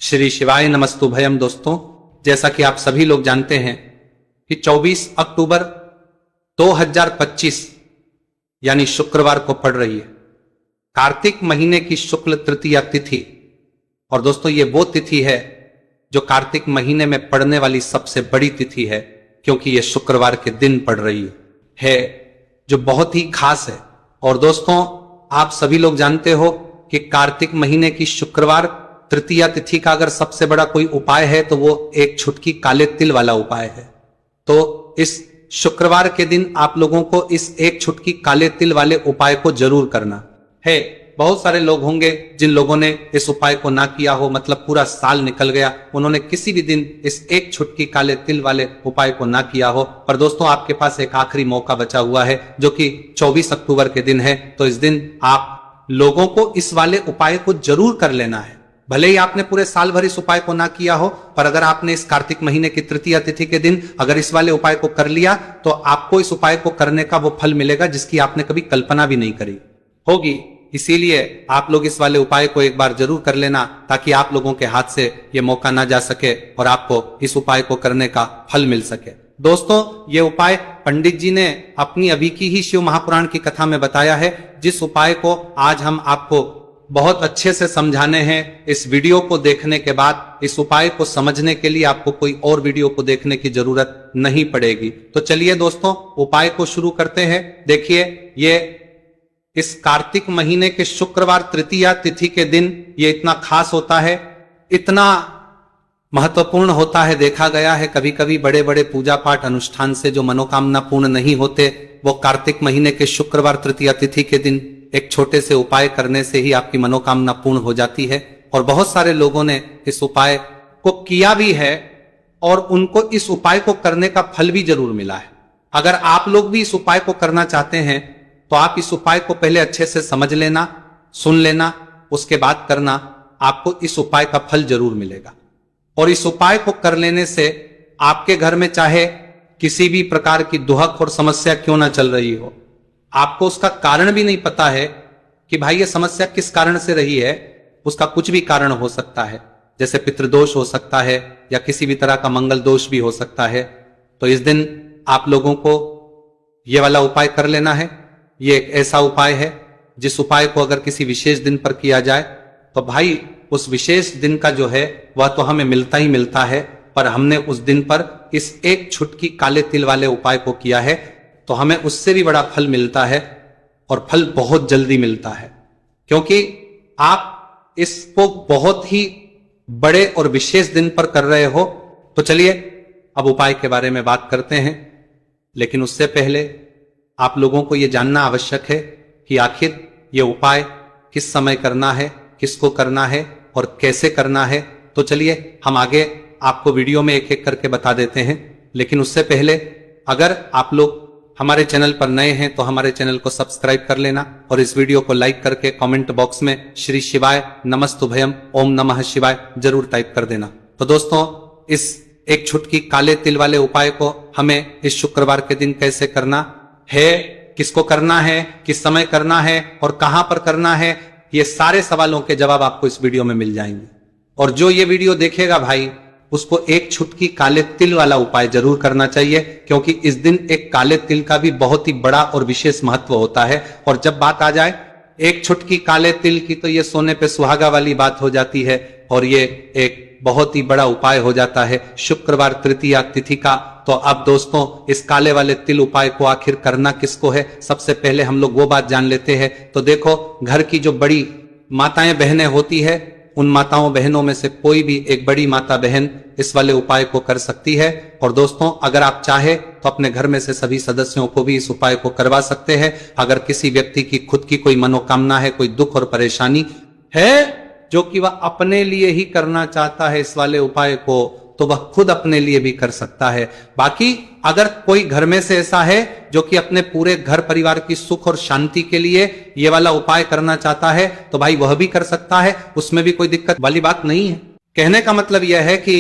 श्री शिवाय नमस्तुभयम। दोस्तों, जैसा कि आप सभी लोग जानते हैं कि 24 अक्टूबर 2025 यानी शुक्रवार को पड़ रही है कार्तिक महीने की शुक्ल तृतीया तिथि। और दोस्तों, ये वो तिथि है जो कार्तिक महीने में पड़ने वाली सबसे बड़ी तिथि है, क्योंकि ये शुक्रवार के दिन पड़ रही है जो बहुत ही खास है। और दोस्तों, आप सभी लोग जानते हो कि कार्तिक महीने की शुक्रवार तृतीया तिथि का अगर सबसे बड़ा कोई उपाय है तो वो एक छुटकी काले तिल वाला उपाय है। तो इस शुक्रवार के दिन आप लोगों को इस एक छुटकी काले तिल वाले उपाय को जरूर करना है। बहुत सारे लोग होंगे जिन लोगों ने इस उपाय को ना किया हो, मतलब पूरा साल निकल गया, उन्होंने किसी भी दिन इस एक छुटकी काले तिल वाले उपाय को ना किया हो। पर दोस्तों, आपके पास एक आखिरी मौका बचा हुआ है जो कि 24 अक्टूबर के दिन है। तो इस दिन आप लोगों को इस वाले उपाय को जरूर कर लेना है। भले ही आपने पूरे साल भर इस उपाय को ना किया हो, पर अगर आपने इस कार्तिक महीने की तृतीया तिथि के दिन अगर इस वाले उपाय को कर लिया तो आपको इस उपाय को करने का वो फल मिलेगा जिसकी आपने कभी कल्पना भी नहीं करी होगी। इसीलिए आप लोग इस वाले उपाय को एक बार जरूर कर लेना, ताकि आप लोगों के हाथ से ये मौका ना जा सके और आपको इस उपाय को करने का फल मिल सके। दोस्तों, ये उपाय पंडित जी ने अपनी अभी की ही शिव महापुराण की कथा में बताया है, जिस उपाय को आज हम आपको बहुत अच्छे से समझाने हैं। इस वीडियो को देखने के बाद इस उपाय को समझने के लिए आपको कोई और वीडियो को देखने की जरूरत नहीं पड़ेगी। तो चलिए दोस्तों, उपाय को शुरू करते हैं। देखिए, ये इस कार्तिक महीने के शुक्रवार तृतीया तिथि के दिन ये इतना खास होता है, इतना महत्वपूर्ण होता है। देखा गया है कभी कभी बड़े बड़े पूजा पाठ अनुष्ठान से जो मनोकामना पूर्ण नहीं होते, वो कार्तिक महीने के शुक्रवार तृतीया तिथि के दिन एक छोटे से उपाय करने से ही आपकी मनोकामना पूर्ण हो जाती है। और बहुत सारे लोगों ने इस उपाय को किया भी है और उनको इस उपाय को करने का फल भी जरूर मिला है। अगर आप लोग भी इस उपाय को करना चाहते हैं तो आप इस उपाय को पहले अच्छे से समझ लेना, सुन लेना, उसके बाद करना। आपको इस उपाय का फल जरूर मिलेगा। और इस उपाय को कर लेने से आपके घर में चाहे किसी भी प्रकार की दुहक और समस्या क्यों ना चल रही हो, आपको उसका कारण भी नहीं पता है कि भाई ये समस्या किस कारण से रही है, उसका कुछ भी कारण हो सकता है। जैसे पितृदोष हो सकता है या किसी भी तरह का मंगल दोष भी हो सकता है। तो इस दिन आप लोगों को ये वाला उपाय कर लेना है। ये एक ऐसा उपाय है जिस उपाय को अगर किसी विशेष दिन पर किया जाए तो भाई उस विशेष दिन का जो है वह तो हमें मिलता ही मिलता है, पर हमने उस दिन पर इस एक छुटकी काले तिल वाले उपाय को किया है तो हमें उससे भी बड़ा फल मिलता है, और फल बहुत जल्दी मिलता है, क्योंकि आप इसको बहुत ही बड़े और विशेष दिन पर कर रहे हो। तो चलिए अब उपाय के बारे में बात करते हैं। लेकिन उससे पहले आप लोगों को यह जानना आवश्यक है कि आखिर यह उपाय किस समय करना है, किसको करना है और कैसे करना है। तो चलिए हम आगे आपको वीडियो में एक एक करके बता देते हैं। लेकिन उससे पहले अगर आप लोग हमारे चैनल पर नए हैं तो हमारे चैनल को सब्सक्राइब कर लेना और इस वीडियो को लाइक करके कमेंट बॉक्स में श्री शिवाय नमस्तुभयम ओम नमः शिवाय जरूर टाइप कर देना। तो दोस्तों, इस एक छुटकी काले तिल वाले उपाय को हमें इस शुक्रवार के दिन कैसे करना है, किसको करना है, किस समय करना है और कहां पर करना है, ये सारे सवालों के जवाब आपको इस वीडियो में मिल जाएंगे। और जो ये वीडियो देखेगा भाई, उसको एक छुटकी काले तिल वाला उपाय जरूर करना चाहिए, क्योंकि इस दिन एक काले तिल का भी बहुत ही बड़ा और विशेष महत्व होता है। और जब बात आ जाए एक छुटकी काले तिल की, तो ये सोने पे सुहागा वाली बात हो जाती है और ये एक बहुत ही बड़ा उपाय हो जाता है शुक्रवार तृतीया तिथि का। तो अब दोस्तों, इस काले वाले तिल उपाय को आखिर करना किसको है, सबसे पहले हम लोग वो बात जान लेते हैं। तो देखो, घर की जो बड़ी माताएं बहनें होती है, उन माताओं बहनों में से कोई भी एक बड़ी माता बहन इस वाले उपाय को कर सकती है। और दोस्तों, अगर आप चाहे तो अपने घर में से सभी सदस्यों को भी इस उपाय को करवा सकते हैं। अगर किसी व्यक्ति की खुद की कोई मनोकामना है, कोई दुख और परेशानी है जो कि वह अपने लिए ही करना चाहता है इस वाले उपाय को, तो वह खुद अपने लिए भी कर सकता है। बाकी अगर कोई घर में से ऐसा है जो कि अपने पूरे घर परिवार की सुख और शांति के लिए ये वाला उपाय करना चाहता है, तो भाई वह भी कर सकता है, उसमें भी कोई दिक्कत वाली बात नहीं है। कहने का मतलब यह है कि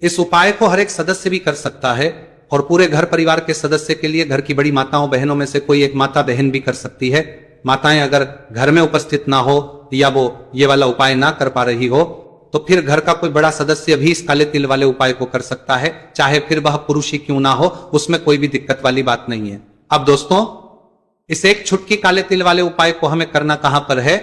इस उपाय को हर एक सदस्य भी कर सकता है और पूरे घर परिवार के सदस्य के लिए घर की बड़ी माताओं बहनों में से कोई एक माता बहन भी कर सकती है। माताएं अगर घर में उपस्थित ना हो या वो ये वाला उपाय ना कर पा रही हो तो फिर घर का कोई बड़ा सदस्य भी इस काले तिल वाले उपाय को कर सकता है, चाहे फिर वह पुरुष ही क्यों ना हो, उसमें कोई भी दिक्कत वाली बात नहीं है। अब दोस्तों, इस एक छुटकी काले तिल वाले उपाय को हमें करना कहां पर है?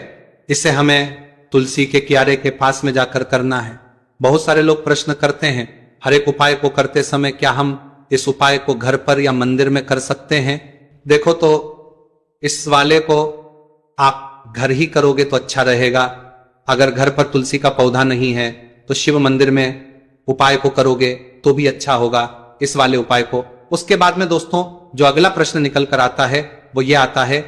इसे हमें तुलसी के क्यारे के पास में जाकर करना है। बहुत सारे लोग प्रश्न करते हैं, हर एक उपाय को करते समय क्या हम इस उपाय को घर पर या मंदिर में कर सकते हैं? देखो, तो इस वाले को आप घर ही करोगे तो अच्छा रहेगा। अगर घर पर तुलसी का पौधा नहीं है तो शिव मंदिर में उपाय को करोगे तो भी अच्छा होगा, इस वाले उपाय को। उसके बाद में दोस्तों, जो अगला प्रश्न निकल कर आता है वो ये आता है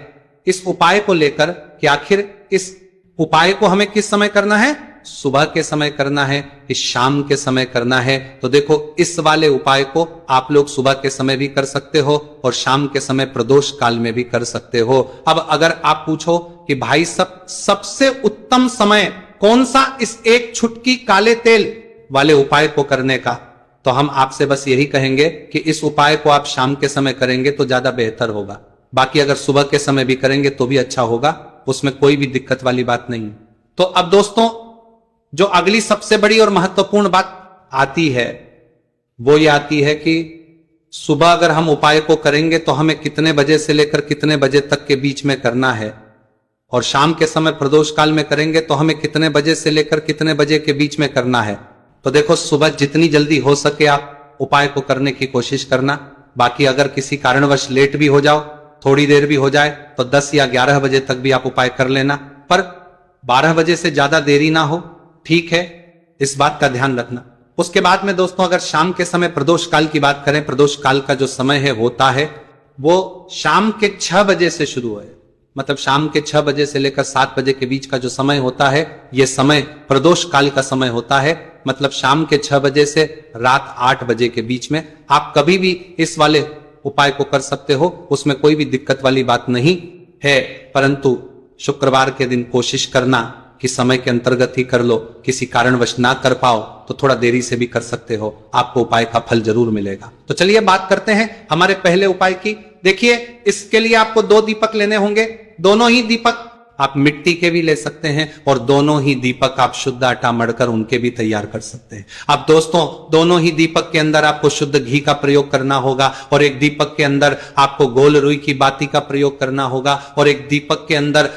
इस उपाय को लेकर कि आखिर इस उपाय को हमें किस समय करना है? सुबह के समय करना है, इस शाम के समय करना है? तो देखो, इस वाले उपाय को आप लोग सुबह के समय भी कर सकते हो और शाम के समय प्रदोष काल में भी कर सकते हो। अब अगर आप पूछो कि भाई सबसे उत्तम समय कौन सा इस एक छुटकी काले तेल वाले उपाय को करने का, तो हम आपसे बस यही कहेंगे कि इस उपाय को आप शाम के समय करेंगे तो ज्यादा बेहतर होगा। बाकी अगर सुबह के समय भी करेंगे तो भी अच्छा होगा, उसमें कोई भी दिक्कत वाली बात नहीं। तो अब दोस्तों, जो अगली सबसे बड़ी और महत्वपूर्ण बात आती है वो ये आती है कि सुबह अगर हम उपाय को करेंगे तो हमें कितने बजे से लेकर कितने बजे तक के बीच में करना है, और शाम के समय प्रदोष काल में करेंगे तो हमें कितने बजे से लेकर कितने बजे के बीच में करना है। तो देखो, सुबह जितनी जल्दी हो सके आप उपाय को करने की कोशिश करना। बाकी अगर किसी कारणवश लेट भी हो जाओ, थोड़ी देर भी हो जाए, तो 10 या 11 बजे तक भी आप उपाय कर लेना, पर 12 बजे से ज्यादा देरी ना हो, ठीक है? इस बात का ध्यान रखना। उसके बाद में दोस्तों, अगर शाम के समय प्रदोष काल की बात करें, प्रदोष काल का जो समय है होता है वो शाम के 6 बजे से शुरू है। मतलब शाम के 6 बजे से लेकर 7 बजे के बीच का जो समय होता है, यह समय प्रदोष काल का समय होता है। मतलब शाम के 6 बजे से रात 8 बजे के बीच में आप कभी भी इस वाले उपाय को कर सकते हो, उसमें कोई भी दिक्कत वाली बात नहीं है। परंतु शुक्रवार के दिन कोशिश करना कि समय के अंतर्गत ही कर लो। किसी कारणवश ना कर पाओ तो थोड़ा देरी से भी कर सकते हो, आपको उपाय का फल जरूर मिलेगा। तो चलिए बात करते हैं हमारे पहले उपाय की। देखिए, इसके लिए आपको 2 दीपक लेने होंगे। दोनों ही दीपक आप मिट्टी के भी ले सकते हैं और दोनों ही दीपक आप शुद्ध आटा मढ़कर उनके भी तैयार कर सकते हैं। अब दोस्तों, दोनों ही दीपक के अंदर आपको शुद्ध घी का प्रयोग करना होगा, और एक दीपक के अंदर आपको गोल रुई की बाती का प्रयोग करना होगा, और एक दीपक के अंदर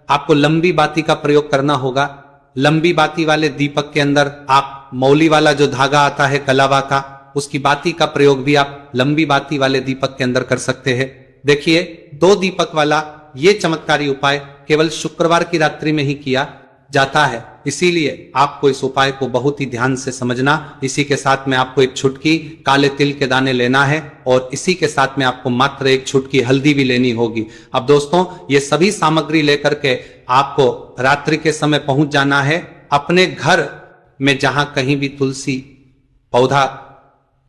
आपको लंबी बाती का प्रयोग करना होगा। लंबी बाती वाले दीपक के अंदर आप मौली वाला जो धागा आता है कलावा का, उसकी बाती का प्रयोग भी आप लंबी बाती वाले दीपक के अंदर कर सकते हैं। देखिए, 2 दीपक वाला ये चमत्कारी उपाय केवल शुक्रवार की रात्रि में ही किया जाता है, इसीलिए आपको इस उपाय को बहुत ही ध्यान से समझना। इसी के साथ में आपको एक छुटकी काले तिल के दाने लेना है, और इसी के साथ में आपको मात्र एक छुटकी हल्दी भी लेनी होगी। अब दोस्तों, ये सभी सामग्री लेकर के आपको रात्रि के समय पहुंच जाना है अपने घर में, जहां कहीं भी तुलसी पौधा,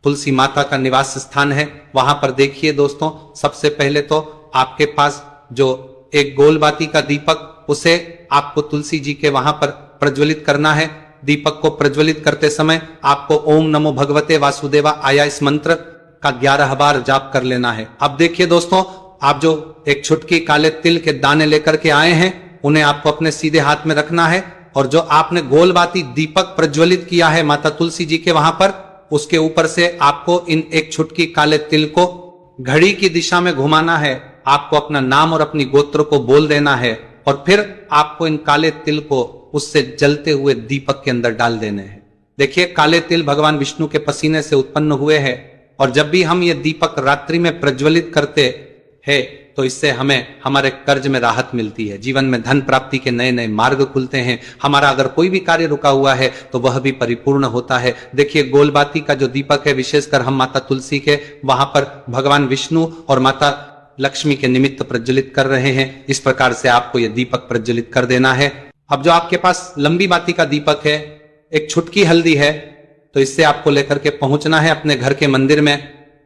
तुलसी माता का निवास स्थान है, वहां पर देखिए दोस्तों, सबसे पहले तो आपके पास जो एक गोल बाती का दीपक, उसे आपको तुलसी जी के वहां पर प्रज्वलित करना है। दीपक को प्रज्वलित करते समय आपको ओम नमो भगवते वासुदेवा आया इस मंत्र का 11 बार जाप कर लेना है। अब देखिए दोस्तों, आप जो एक छुटकी काले तिल के दाने लेकर के आए हैं, उन्हें आपको अपने सीधे हाथ में रखना है, और जो आपने गोल बाती दीपक प्रज्वलित किया है माता तुलसी जी के वहां पर, उसके ऊपर से आपको इन एक छुटकी काले तिल को घड़ी की दिशा में घुमाना है। आपको अपना नाम और अपनी गोत्र को बोल देना है, और फिर आपको इन काले तिल को उससे जलते हुए दीपक के अंदर डाल देने हैं। देखिए, काले तिल भगवान विष्णु के पसीने से उत्पन्न हुए हैं, और जब भी हम ये दीपक रात्रि में प्रज्वलित करते हैं तो इससे हमें हमारे कर्ज में राहत मिलती है, जीवन में धन प्राप्ति के नए नए मार्ग खुलते हैं। हमारा अगर कोई भी कार्य रुका हुआ है तो वह भी परिपूर्ण होता है। देखिए, गोलबाती का जो दीपक है, विशेषकर हम माता तुलसी के वहां पर भगवान विष्णु और माता लक्ष्मी के निमित्त प्रज्वलित कर रहे हैं। इस प्रकार से आपको यह दीपक प्रज्वलित कर देना है। अब जो आपके पास लंबी बाती का दीपक है, एक छुटकी हल्दी है, तो इससे आपको लेकर के पहुंचना है अपने घर के मंदिर में।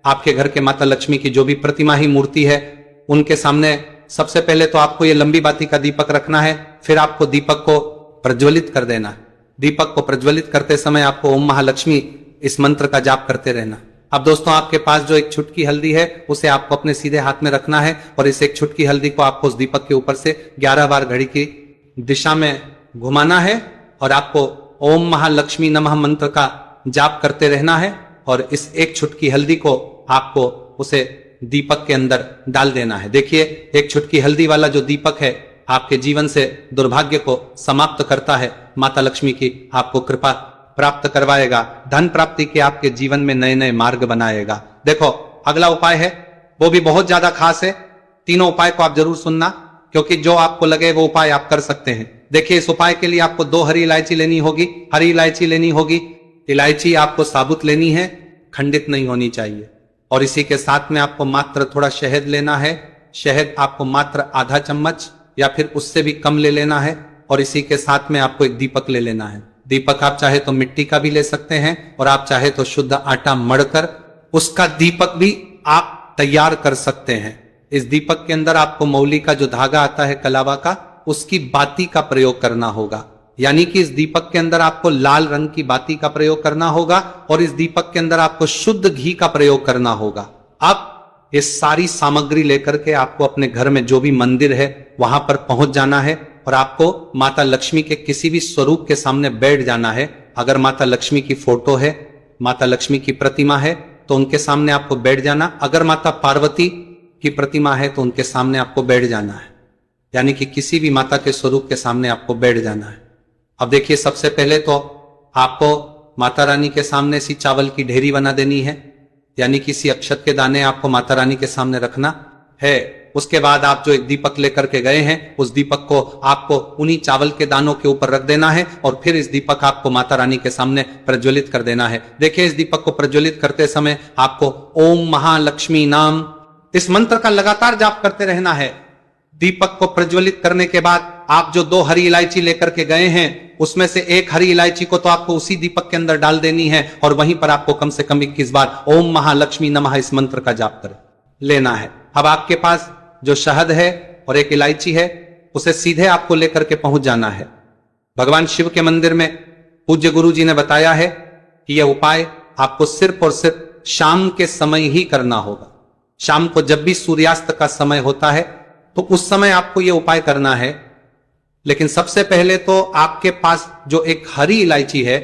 आपके घर के माता लक्ष्मी की जो भी प्रतिमा ही मूर्ति है, उनके सामने सबसे पहले तो आपको ये लंबी बाती का दीपक रखना है, फिर आपको दीपक को प्रज्वलित कर देना है। दीपक को प्रज्वलित करते समय आपको ओम महालक्ष्मी इस मंत्र का जाप करते रहना। अब दोस्तों, आपके पास जो एक छुटकी हल्दी है, उसे आपको अपने सीधे हाथ में रखना है, और इस एक छुटकी हल्दी को आपको उस दीपक के ऊपर से 11 बार घड़ी की दिशा में घुमाना है, और आपको ओम महालक्ष्मी नमः मंत्र का जाप करते रहना है और इस एक चुटकी हल्दी को आपको उसे दीपक के अंदर डाल देना है। देखिए, एक चुटकी हल्दी वाला जो दीपक है आपके जीवन से दुर्भाग्य को समाप्त करता है, माता लक्ष्मी की आपको कृपा प्राप्त करवाएगा, धन प्राप्ति के आपके जीवन में नए नए मार्ग बनाएगा। देखो, अगला उपाय है वो भी बहुत ज्यादा खास है। तीनों उपाय को आप जरूर सुनना, क्योंकि जो आपको लगे वो उपाय आप कर सकते हैं। देखिए, इस उपाय के लिए आपको 2 हरी इलायची लेनी होगी। हरी इलायची लेनी होगी, इलायची आपको साबुत लेनी है, खंडित नहीं होनी चाहिए। और इसी के साथ में आपको मात्र थोड़ा शहद लेना है। शहद आपको मात्र आधा चम्मच या फिर उससे भी कम ले लेना है। और इसी के साथ में आपको एक दीपक ले लेना है। दीपक आप चाहे तो मिट्टी का भी ले सकते हैं और आप चाहे तो शुद्ध आटा मढ़कर उसका दीपक भी आप तैयार कर सकते हैं। इस दीपक के अंदर आपको मौली का जो धागा आता है कलावा का, उसकी बाती का प्रयोग करना होगा। यानी कि इस दीपक के अंदर आपको लाल रंग की बाती का प्रयोग करना होगा और इस दीपक के अंदर आपको शुद्ध घी का प्रयोग करना होगा। अब ये सारी सामग्री लेकर के आपको अपने घर में जो भी मंदिर है वहां पर पहुंच जाना है और आपको माता लक्ष्मी के किसी भी स्वरूप के सामने बैठ जाना है। अगर माता लक्ष्मी की फोटो है, माता लक्ष्मी की प्रतिमा है तो उनके सामने आपको बैठ जाना। अगर माता पार्वती की प्रतिमा है तो उनके सामने आपको बैठ जाना है। यानी कि किसी भी माता के स्वरूप के सामने आपको बैठ जाना है। अब देखिए, सबसे पहले तो आपको माता रानी के सामने सी चावल की ढेरी बना देनी है, यानी किसी अक्षत के दाने आपको माता रानी के सामने रखना है। उसके बाद आप जो एक दीपक लेकर के गए हैं उस दीपक को आपको उन्हीं चावल के दानों के ऊपर रख देना है और फिर इस दीपक आपको माता रानी के सामने प्रज्वलित कर देना है। देखिए, इस दीपक को प्रज्वलित करते समय आपको ओम महालक्ष्मी नाम इस मंत्र का लगातार जाप करते रहना है। दीपक को प्रज्वलित करने के बाद आप जो 2 हरी इलायची लेकर के गए हैं उसमें से एक हरी इलायची को तो आपको उसी दीपक के अंदर डाल देनी है और वहीं पर आपको कम से कम 21 बार ओम महालक्ष्मी नमः इस मंत्र का जाप कर लेना है। अब आपके पास जो शहद है और एक इलायची है उसे सीधे आपको लेकर के पहुंच जाना है। भगवान शिव के मंदिर में पूज्य गुरु जी ने बताया है कि यह उपाय आपको सिर्फ और सिर्फ शाम के समय ही करना होगा। शाम को जब भी सूर्यास्त का समय होता है तो उस समय आपको यह उपाय करना है। लेकिन सबसे पहले तो आपके पास जो एक हरी इलायची है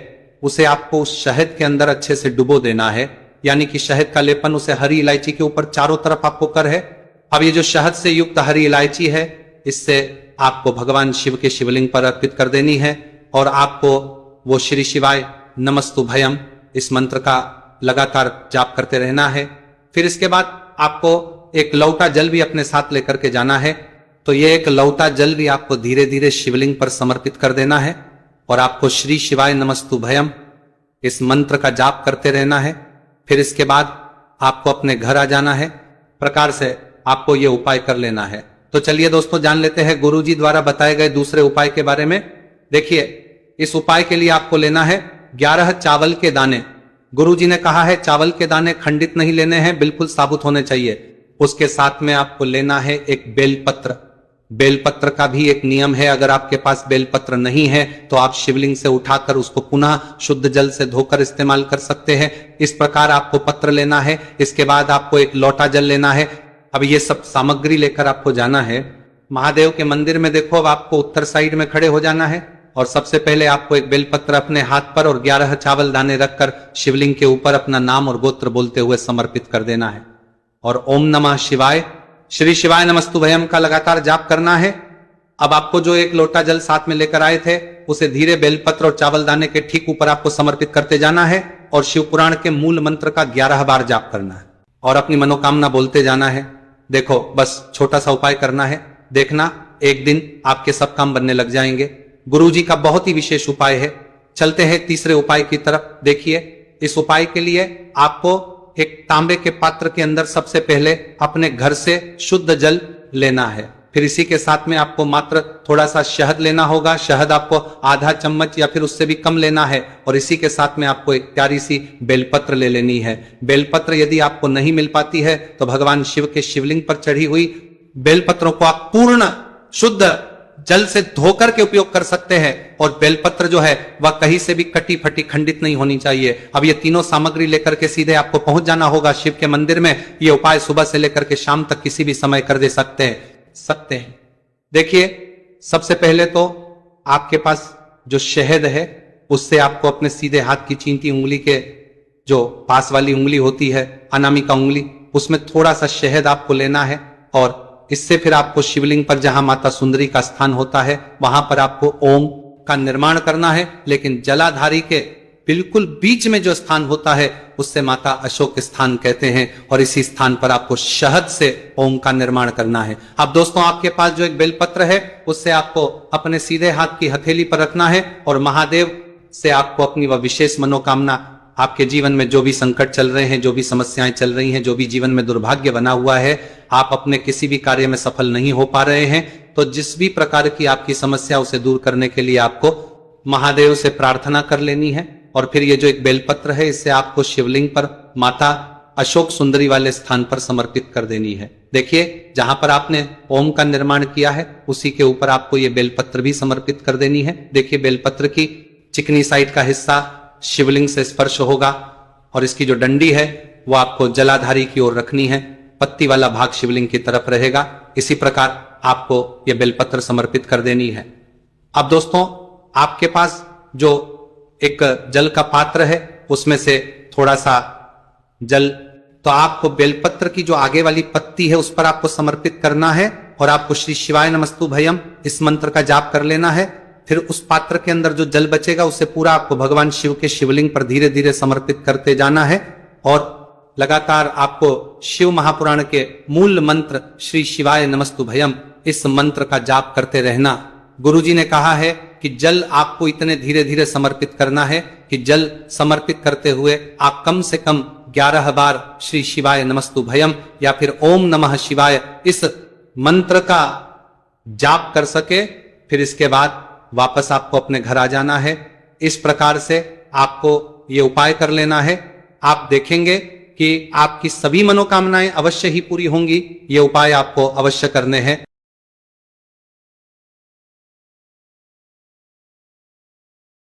उसे आपको उस शहद के अंदर अच्छे से डुबो देना है। यानी कि शहद का लेपन उसे हरी इलायची के ऊपर चारों तरफ आपको कर है। अब ये जो शहद से युक्त हरी इलायची है इससे आपको भगवान शिव के शिवलिंग पर अर्पित कर देनी है और आपको वो श्री शिवाय नमस्तुभयम इस मंत्र का लगातार जाप करते रहना है। फिर इसके बाद आपको एक लौटा जल भी अपने साथ लेकर के जाना है। तो ये एक लौटा जल भी आपको धीरे धीरे शिवलिंग पर समर्पित कर देना है और आपको श्री शिवाय नमस्तुभयम इस मंत्र का जाप करते रहना है। फिर इसके बाद आपको अपने घर आ जाना है। प्रकार से आपको ये उपाय कर लेना है। तो चलिए दोस्तों, जान लेते हैं गुरुजी द्वारा बताए गए दूसरे उपाय के बारे में। देखिए, इस उपाय के लिए आपको लेना है 11 चावल के दाने। गुरुजी ने कहा है चावल के दाने खंडित नहीं लेने हैं, बिल्कुल साबुत होने चाहिए। उसके साथ में आपको लेना है एक बेलपत्र। बेलपत्र का भी एक नियम है, अगर आपके पास बेलपत्र नहीं है तो आप शिवलिंग से उठाकर उसको पुनः शुद्ध जल से धोकर इस्तेमाल कर सकते हैं। इस प्रकार आपको पत्र लेना है। इसके बाद आपको एक लोटा जल लेना है। अब ये सब सामग्री लेकर आपको जाना है महादेव के मंदिर में। देखो, अब आपको उत्तर साइड में खड़े हो जाना है और सबसे पहले आपको एक बेलपत्र अपने हाथ पर और 11 चावल दाने रखकर शिवलिंग के ऊपर अपना नाम और गोत्र बोलते हुए समर्पित कर देना है और ओम नमः शिवाय श्री शिवाय नमस्तुभयम का लगातार जाप करना है। अब आपको जो एक लोटा जल साथ में लेकर आए थे उसे धीरे बेलपत्र और चावल दाने के ठीक ऊपर आपको समर्पित करते जाना है और शिव पुराण के मूल मंत्र का 11 बार जाप करना है और अपनी मनोकामना बोलते जाना है। देखो, बस छोटा सा उपाय करना है, देखना एक दिन आपके सब काम बनने लग जाएंगे। गुरुजी का बहुत ही विशेष उपाय है। चलते हैं तीसरे उपाय की तरफ। देखिए, इस उपाय के लिए आपको एक तांबे के पात्र के अंदर सबसे पहले अपने घर से शुद्ध जल लेना है। फिर इसी के साथ में आपको मात्र थोड़ा सा शहद लेना होगा। शहद आपको आधा चम्मच या फिर उससे भी कम लेना है और इसी के साथ में आपको एक प्यारी सी बेलपत्र ले लेनी है। बेलपत्र यदि आपको नहीं मिल पाती है तो भगवान शिव के शिवलिंग पर चढ़ी हुई बेलपत्रों को आप पूर्ण शुद्ध जल से धोकर के उपयोग कर सकते हैं और बेलपत्र जो है वह कहीं से भी कटी फटी खंडित नहीं होनी चाहिए। अब ये तीनों सामग्री लेकर के सीधे आपको पहुंच जाना होगा शिव के मंदिर में। ये उपाय सुबह से लेकर के शाम तक किसी भी समय कर दे सकते हैं। देखिए, सबसे पहले तो आपके पास जो शहद है उससे आपको अपने सीधे हाथ की चींटी उंगली के जो पास वाली उंगली होती है, अनामिका उंगली, उसमें थोड़ा सा शहद आपको लेना है और इससे फिर आपको शिवलिंग पर जहां माता सुंदरी का स्थान होता है वहां पर आपको ओम का निर्माण करना है। लेकिन जलाधारी के बिल्कुल बीच में जो स्थान होता है उससे माता अशोक स्थान कहते हैं और इसी स्थान पर आपको शहद से ओम का निर्माण करना है। अब दोस्तों आपके पास जो एक बेलपत्र है उससे आपको अपने सीधे हाथ की हथेली पर रखना है और महादेव से आपको अपनी वह विशेष मनोकामना, आपके जीवन में जो भी संकट चल रहे हैं, जो भी समस्याएं चल रही हैं, जो भी जीवन में दुर्भाग्य बना हुआ है, आप अपने किसी भी कार्य में सफल नहीं हो पा रहे हैं, तो जिस भी प्रकार की आपकी समस्या उसे दूर करने के लिए आपको महादेव से प्रार्थना कर लेनी है। और फिर ये जो एक बेलपत्र है इससे आपको शिवलिंग पर माता अशोक सुंदरी वाले स्थान पर समर्पित कर देनी है। देखिए जहां पर आपने ओम का निर्माण किया है उसी के ऊपर आपको ये बेलपत्र भी समर्पित कर देनी है। देखिए बेलपत्र की चिकनी साइड का हिस्सा शिवलिंग से स्पर्श होगा और इसकी जो डंडी है वो आपको जलाधारी की ओर रखनी है, पत्ती वाला भाग शिवलिंग की तरफ रहेगा। इसी प्रकार आपको यह बेलपत्र समर्पित कर देनी है। अब दोस्तों आपके पास जो एक जल का पात्र है उसमें से थोड़ा सा जल तो आपको बेलपत्र की जो आगे वाली पत्ती है उस पर आपको समर्पित करना है और आपको श्री शिवाय नमस्तुभयम इस मंत्र का जाप कर लेना है। फिर उस पात्र के अंदर जो जल बचेगा उसे पूरा आपको भगवान शिव के शिवलिंग पर धीरे धीरे समर्पित करते जाना है और लगातार आपको शिव महापुराण के मूल मंत्र श्री शिवाय नमस्तुभयम इस मंत्र का जाप करते रहना। गुरुजी ने कहा है कि जल आपको इतने धीरे धीरे समर्पित करना है कि जल समर्पित करते हुए आप कम से कम 11 बार श्री शिवाय नमस्तुभयम या फिर ओम नमः शिवाय इस मंत्र का जाप कर सके। फिर इसके बाद वापस आपको अपने घर आ जाना है। इस प्रकार से आपको ये उपाय कर लेना है। आप देखेंगे कि आपकी सभी मनोकामनाएं अवश्य ही पूरी होंगी। ये उपाय आपको अवश्य करने हैं।